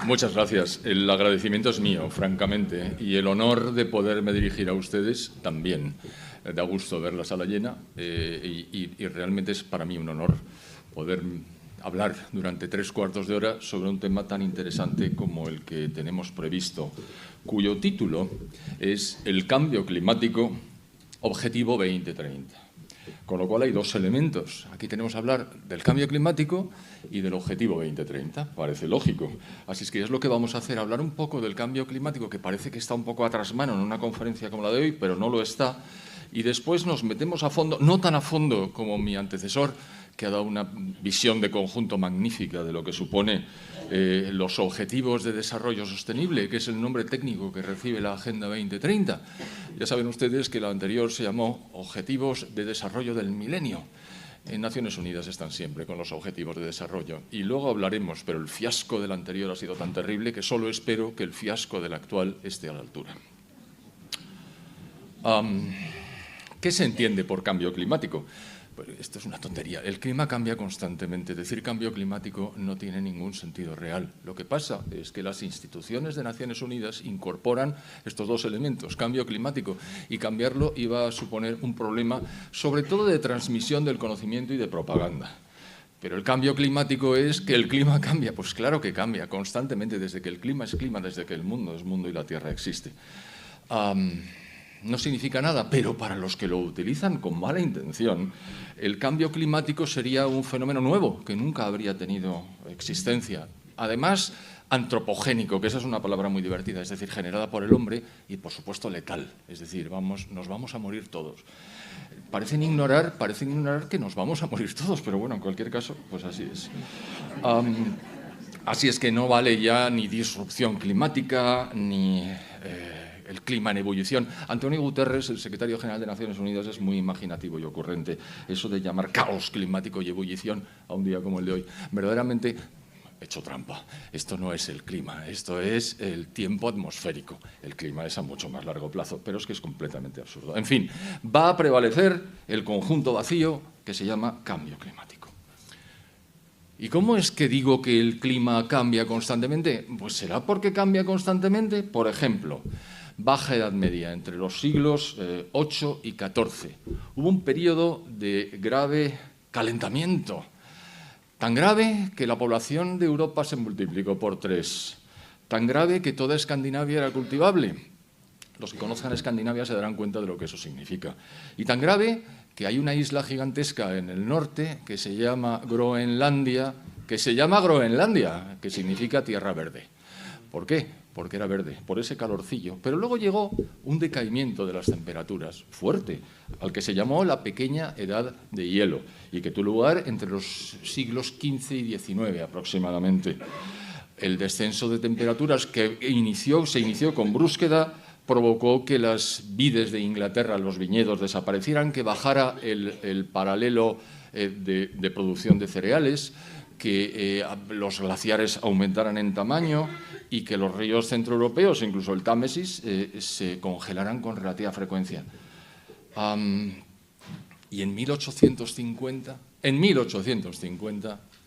Muchas gracias. El agradecimiento es mío, francamente, y el honor de poderme dirigir a ustedes también. Da gusto ver la sala llena y realmente es para mí un honor poder hablar durante 3/4 de hora sobre un tema tan interesante como el que tenemos previsto, cuyo título es El cambio climático, Objetivo 2030. Con lo cual hay dos elementos. Aquí tenemos que hablar del cambio climático y del objetivo 2030. Parece lógico. Así es que es lo que vamos a hacer, hablar un poco del cambio climático, que parece que está un poco a trasmano en una conferencia como la de hoy, pero no lo está. Y después nos metemos a fondo, no tan a fondo como mi antecesor, que ha dado una visión de conjunto magnífica de lo que supone los Objetivos de Desarrollo Sostenible, que es el nombre técnico que recibe la Agenda 2030. Ya saben ustedes que la anterior se llamó Objetivos de Desarrollo del Milenio. En Naciones Unidas están siempre con los Objetivos de Desarrollo. Y luego hablaremos, pero el fiasco del anterior ha sido tan terrible que solo espero que el fiasco del actual esté a la altura. ¿Qué se entiende por cambio climático? Pues esto es una tontería. El clima cambia constantemente. Decir cambio climático no tiene ningún sentido real. Lo que pasa es que las instituciones de Naciones Unidas incorporan estos dos elementos, cambio climático, y cambiarlo iba a suponer un problema, sobre todo de transmisión del conocimiento y de propaganda. Pero el cambio climático es que el clima cambia. Pues claro que cambia constantemente, desde que el clima es clima, desde que el mundo es mundo y la Tierra existe. No significa nada, pero para los que lo utilizan con mala intención, el cambio climático sería un fenómeno nuevo que nunca habría tenido existencia. Además, antropogénico, que esa es una palabra muy divertida, es decir, generada por el hombre y, por supuesto, letal. Es decir, nos vamos a morir todos. Parecen ignorar que nos vamos a morir todos, pero bueno, en cualquier caso, pues así es. Así es que no vale ya ni disrupción climática, ni el clima en ebullición. Antonio Guterres, el secretario general de Naciones Unidas, es muy imaginativo y ocurrente. Eso de llamar caos climático y ebullición a un día como el de hoy, verdaderamente he hecho trampa. Esto no es el clima, esto es el tiempo atmosférico. El clima es a mucho más largo plazo, pero es que es completamente absurdo. En fin, va a prevalecer el conjunto vacío que se llama cambio climático. ¿Y cómo es que digo que el clima cambia constantemente? Pues será porque cambia constantemente. Por ejemplo, Baja Edad Media, entre los siglos VIII y XIV. Hubo un periodo de grave calentamiento, tan grave que la población de Europa se multiplicó por 3, tan grave que toda Escandinavia era cultivable. Los que conozcan Escandinavia se darán cuenta de lo que eso significa. Y tan grave que hay una isla gigantesca en el norte que se llama Groenlandia, que significa tierra verde. ¿Por qué? Porque era verde, por ese calorcillo. Pero luego llegó un decaimiento de las temperaturas fuerte, al que se llamó la pequeña edad de hielo, y que tuvo lugar entre los siglos XV y XIX aproximadamente. El descenso de temperaturas que se inició con brusquedad provocó que las vides de Inglaterra, los viñedos, desaparecieran, que bajara el paralelo de producción de cereales, que los glaciares aumentaran en tamaño y que los ríos centroeuropeos, incluso el Támesis, se congelaran con relativa frecuencia. Y en 1850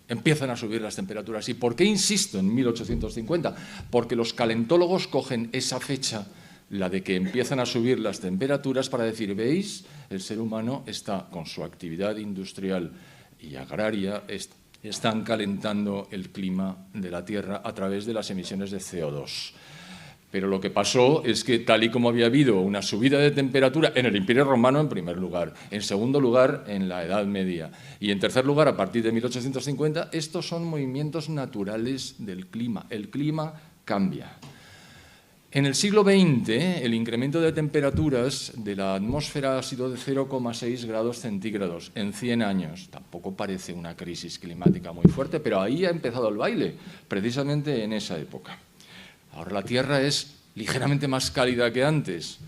empiezan a subir las temperaturas. ¿Y por qué insisto en 1850? Porque los calentólogos cogen esa fecha, la de que empiezan a subir las temperaturas, para decir, ¿veis? El ser humano está con su actividad industrial y agraria, están calentando el clima de la Tierra a través de las emisiones de CO2. Pero lo que pasó es que, tal y como había habido una subida de temperatura en el Imperio Romano, en primer lugar, en segundo lugar, en la Edad Media, y en tercer lugar, a partir de 1850, estos son movimientos naturales del clima. El clima cambia. En el siglo XX, el incremento de temperaturas de la atmósfera ha sido de 0,6 grados centígrados en 100 años. Tampoco parece una crisis climática muy fuerte, pero ahí ha empezado el baile, precisamente en esa época. Ahora la Tierra es ligeramente más cálida que antes,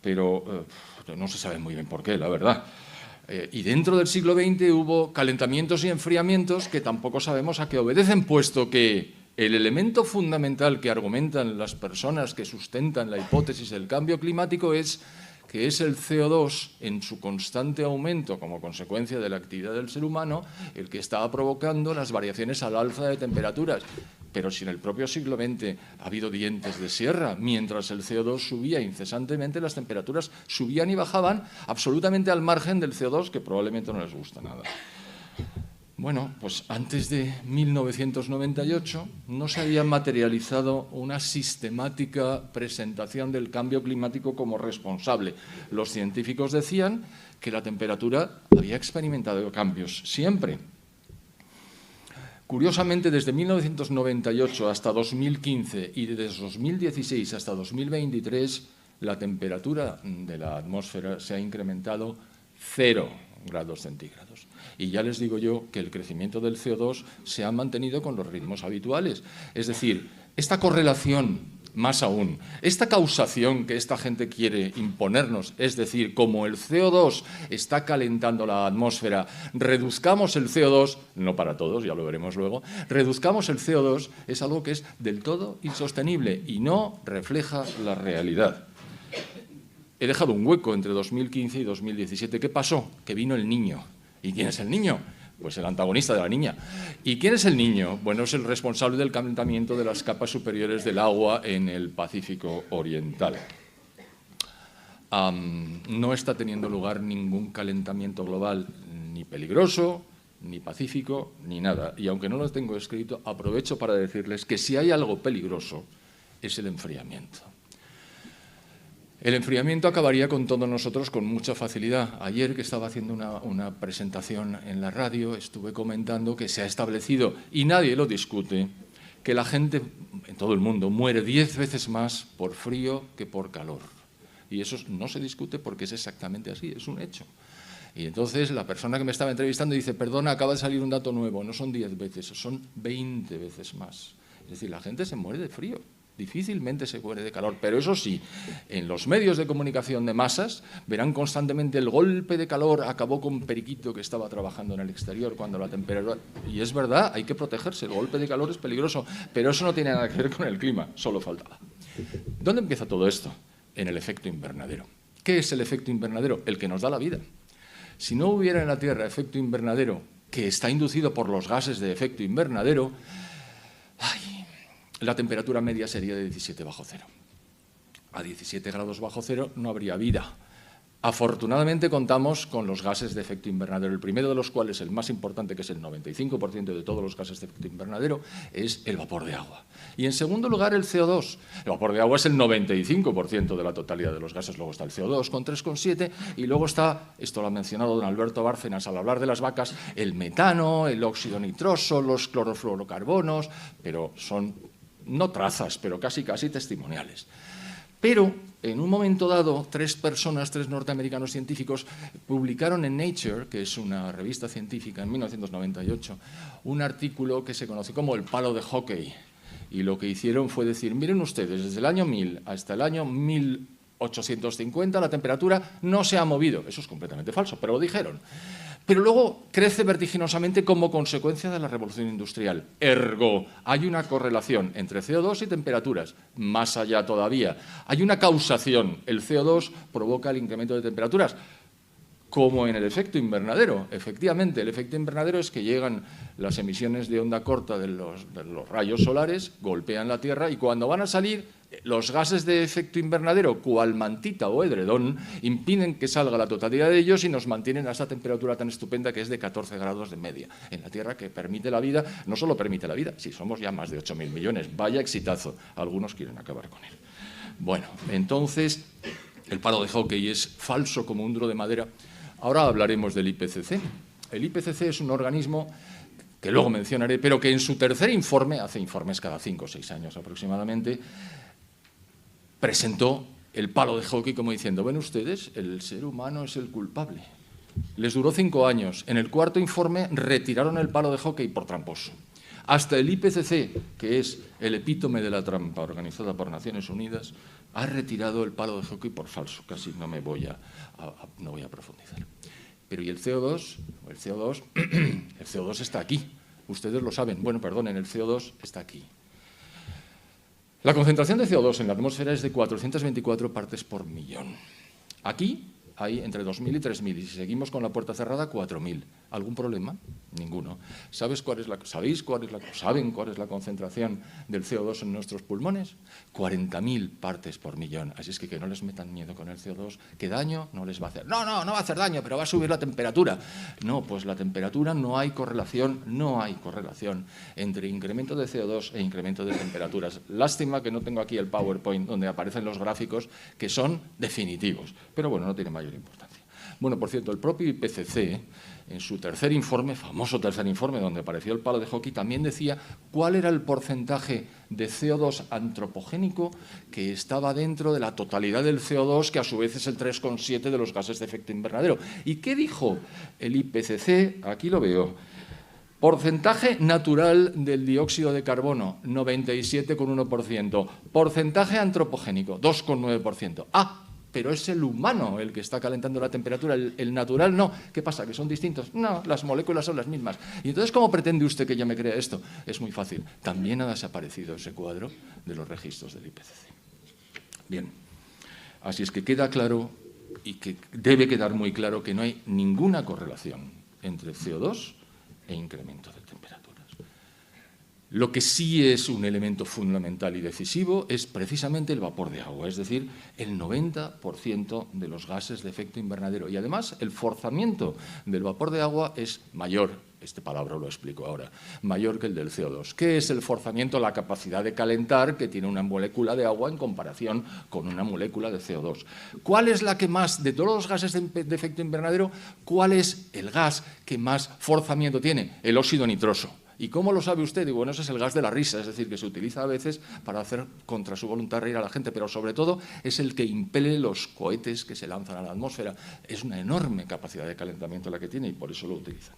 pero no se sabe muy bien por qué, la verdad. Y dentro del siglo XX hubo calentamientos y enfriamientos que tampoco sabemos a qué obedecen, puesto que el elemento fundamental que argumentan las personas que sustentan la hipótesis del cambio climático es que es el CO2 en su constante aumento como consecuencia de la actividad del ser humano, el que estaba provocando las variaciones al alza de temperaturas. Pero si en el propio siglo XX ha habido dientes de sierra, mientras el CO2 subía incesantemente, las temperaturas subían y bajaban absolutamente al margen del CO2, que probablemente no les gusta nada. Bueno, pues antes de 1998 no se había materializado una sistemática presentación del cambio climático como responsable. Los científicos decían que la temperatura había experimentado cambios siempre. Curiosamente, desde 1998 hasta 2015 y desde 2016 hasta 2023, la temperatura de la atmósfera se ha incrementado 0 grados centígrados. Y ya les digo yo que el crecimiento del CO2 se ha mantenido con los ritmos habituales. Es decir, esta correlación, más aún, esta causación que esta gente quiere imponernos, es decir, como el CO2 está calentando la atmósfera, reduzcamos el CO2, no para todos, ya lo veremos luego, reduzcamos el CO2, es algo que es del todo insostenible y no refleja la realidad. He dejado un hueco entre 2015 y 2017. ¿Qué pasó? Que vino el Niño. ¿Y quién es el Niño? Pues el antagonista de la niña. ¿Y quién es el Niño? Bueno, es el responsable del calentamiento de las capas superiores del agua en el Pacífico Oriental. No está teniendo lugar ningún calentamiento global, ni peligroso, ni pacífico, ni nada. Y aunque no lo tengo escrito, aprovecho para decirles que si hay algo peligroso, es el enfriamiento. El enfriamiento acabaría con todos nosotros con mucha facilidad. Ayer, que estaba haciendo una presentación en la radio, estuve comentando que se ha establecido, y nadie lo discute, que la gente en todo el mundo muere 10 veces más por frío que por calor. Y eso no se discute porque es exactamente así, es un hecho. Y entonces la persona que me estaba entrevistando dice, perdona, acaba de salir un dato nuevo, no son 10 veces, son 20 veces más. Es decir, la gente se muere de frío. Difícilmente se muere de calor, pero eso sí, en los medios de comunicación de masas verán constantemente el golpe de calor acabó con Periquito que estaba trabajando en el exterior cuando la temperatura... Y es verdad, hay que protegerse, el golpe de calor es peligroso, pero eso no tiene nada que ver con el clima, solo faltaba. ¿Dónde empieza todo esto? En el efecto invernadero. ¿Qué es el efecto invernadero? El que nos da la vida. Si no hubiera en la Tierra efecto invernadero, que está inducido por los gases de efecto invernadero, la temperatura media sería de 17 bajo cero. A 17 grados bajo cero no habría vida. Afortunadamente contamos con los gases de efecto invernadero, el primero de los cuales, el más importante, que es el 95% de todos los gases de efecto invernadero, es el vapor de agua. Y en segundo lugar, el CO2. El vapor de agua es el 95% de la totalidad de los gases. Luego está el CO2 con 3,7 y luego está, esto lo ha mencionado don Alberto Bárcenas al hablar de las vacas, el metano, el óxido nitroso, los clorofluorocarbonos, pero son no trazas, pero casi testimoniales. Pero, en un momento dado, tres norteamericanos científicos, publicaron en Nature, que es una revista científica, en 1998, un artículo que se conoce como el palo de hockey. Y lo que hicieron fue decir, miren ustedes, desde el año 1000 hasta el año 1850 la temperatura no se ha movido. Eso es completamente falso, pero lo dijeron. Pero luego crece vertiginosamente como consecuencia de la revolución industrial. Ergo, hay una correlación entre CO2 y temperaturas. Más allá todavía, hay una causación. El CO2 provoca el incremento de temperaturas, como en el efecto invernadero. Efectivamente, el efecto invernadero es que llegan las emisiones de onda corta de los rayos solares, golpean la Tierra y cuando van a salir, los gases de efecto invernadero, cual mantita o edredón, impiden que salga la totalidad de ellos y nos mantienen a esa temperatura tan estupenda que es de 14 grados de media en la Tierra, que permite la vida, no solo permite la vida, si somos ya más de 8.000 millones, vaya exitazo, algunos quieren acabar con él. Bueno, entonces, el palo de hockey es falso como un duro de madera. Ahora hablaremos del IPCC. El IPCC es un organismo que luego mencionaré, pero que en su tercer informe, hace informes cada 5 o 6 años aproximadamente, presentó el palo de hockey como diciendo, ven ustedes, el ser humano es el culpable. Les duró 5 años. En el cuarto informe retiraron el palo de hockey por tramposo. Hasta el IPCC, que es el epítome de la trampa organizada por Naciones Unidas, ha retirado el palo de hockey por falso. Casi no voy a profundizar. Pero ¿y el CO2? El CO2 está aquí. Ustedes lo saben. Bueno, perdonen, el CO2 está aquí. La concentración de CO2 en la atmósfera es de 424 partes por millón. Aquí hay entre 2.000 y 3.000, y si seguimos con la puerta cerrada, 4.000. ¿Algún problema? Ninguno. ¿Saben cuál es la concentración del CO2 en nuestros pulmones? 40.000 partes por millón. Así es que no les metan miedo con el CO2, que daño no les va a hacer. No va a hacer daño, pero va a subir la temperatura. No, pues la temperatura no hay correlación entre incremento de CO2 e incremento de temperaturas. Lástima que no tengo aquí el PowerPoint donde aparecen los gráficos que son definitivos, pero bueno, no tiene mayor importancia. Bueno, por cierto, el propio IPCC, en su tercer informe, famoso tercer informe, donde apareció el palo de hockey, también decía cuál era el porcentaje de CO2 antropogénico que estaba dentro de la totalidad del CO2, que a su vez es el 3,7 de los gases de efecto invernadero. ¿Y qué dijo el IPCC? Aquí lo veo. Porcentaje natural del dióxido de carbono, 97,1%. Porcentaje antropogénico, 2,9%. Pero es el humano el que está calentando la temperatura, el natural no. ¿Qué pasa? ¿Que son distintos? No, las moléculas son las mismas. Y entonces, ¿cómo pretende usted que yo me crea esto? Es muy fácil. También ha desaparecido ese cuadro de los registros del IPCC. Bien, así es que queda claro y que debe quedar muy claro que no hay ninguna correlación entre CO2 e incremento de temperaturas. Lo que sí es un elemento fundamental y decisivo es precisamente el vapor de agua, es decir, el 90% de los gases de efecto invernadero. Y además el forzamiento del vapor de agua es mayor, este palabra lo explico ahora, mayor que el del CO2. ¿Qué es el forzamiento? La capacidad de calentar que tiene una molécula de agua en comparación con una molécula de CO2. ¿Cuál es la que más, de todos los gases de efecto invernadero, cuál es el gas que más forzamiento tiene? El óxido nitroso. ¿Y cómo lo sabe usted? Y bueno, ese es el gas de la risa, es decir, que se utiliza a veces para hacer contra su voluntad reír a la gente, pero sobre todo es el que impele los cohetes que se lanzan a la atmósfera. Es una enorme capacidad de calentamiento la que tiene y por eso lo utilizan.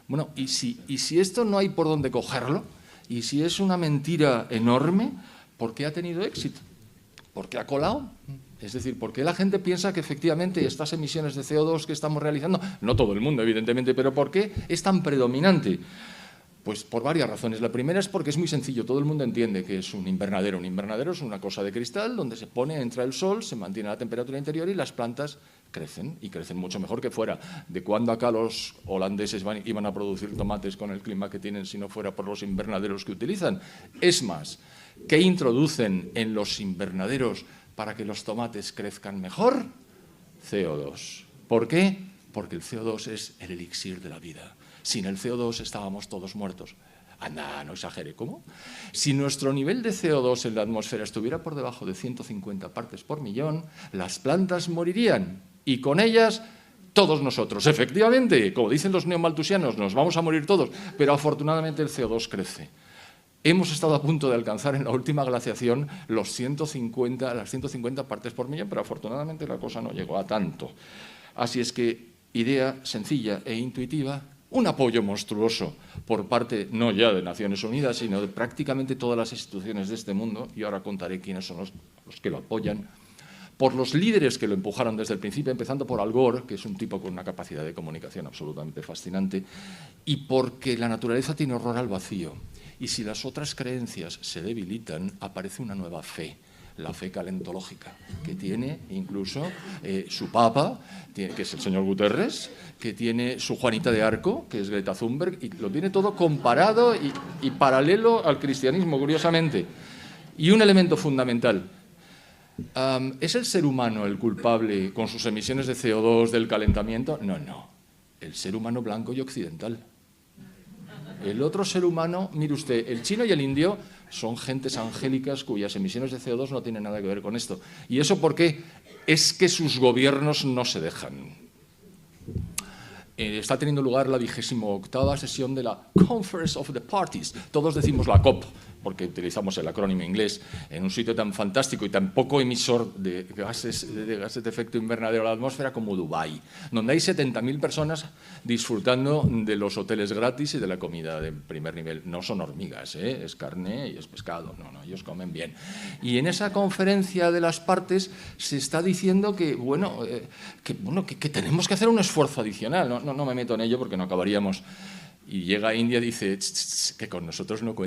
Bueno, y si esto no hay por dónde cogerlo, y si es una mentira enorme, ¿por qué ha tenido éxito? ¿Por qué ha colado? Es decir, ¿por qué la gente piensa que efectivamente estas emisiones de CO2 que estamos realizando, no todo el mundo evidentemente, pero ¿por qué es tan predominante? Pues por varias razones. La primera es porque es muy sencillo, todo el mundo entiende que es un invernadero. Un invernadero es una cosa de cristal donde se pone, entra el sol, se mantiene la temperatura interior y las plantas crecen, y crecen mucho mejor que fuera. ¿De cuándo acá los holandeses iban a producir tomates con el clima que tienen si no fuera por los invernaderos que utilizan? Es más, ¿qué introducen en los invernaderos para que los tomates crezcan mejor? CO2. ¿Por qué? Porque el CO2 es el elixir de la vida. Sin el CO2 estábamos todos muertos. Anda, no exagere. ¿Cómo? Si nuestro nivel de CO2 en la atmósfera estuviera por debajo de 150 partes por millón, las plantas morirían y con ellas todos nosotros. Efectivamente, como dicen los neomalthusianos, nos vamos a morir todos, pero afortunadamente el CO2 crece. Hemos estado a punto de alcanzar en la última glaciación las 150 partes por millón, pero afortunadamente la cosa no llegó a tanto. Así es que, idea sencilla e intuitiva, un apoyo monstruoso por parte, no ya de Naciones Unidas, sino de prácticamente todas las instituciones de este mundo, y ahora contaré quiénes son los que lo apoyan, por los líderes que lo empujaron desde el principio, empezando por Al Gore, que es un tipo con una capacidad de comunicación absolutamente fascinante, y porque la naturaleza tiene horror al vacío. Y si las otras creencias se debilitan, aparece una nueva fe, la fe calentológica, que tiene incluso su papa, que es el señor Guterres, que tiene su Juanita de Arco, que es Greta Thunberg, y lo tiene todo comparado y paralelo al cristianismo, curiosamente. Y un elemento fundamental. ¿Es el ser humano el culpable con sus emisiones de CO2 del calentamiento? No, no. El ser humano blanco y occidental. El otro ser humano, mire usted, el chino y el indio son gentes angélicas cuyas emisiones de CO2 no tienen nada que ver con esto. ¿Y eso por qué? Es que sus gobiernos no se dejan. Está teniendo lugar la 28ª sesión de la Conference of the Parties. Todos decimos la COP, porque utilizamos el acrónimo inglés, en un sitio tan fantástico y tan poco emisor de gases de efecto invernadero a la atmósfera como Dubái, donde hay 70.000 personas disfrutando de los hoteles gratis y de la comida de primer nivel. No son hormigas, es carne y es pescado, no, ellos comen bien. Y en esa conferencia de las partes se está diciendo que tenemos que hacer un esfuerzo adicional. No me meto en ello porque no acabaríamos. Y llega India y dice que con nosotros no cuenta.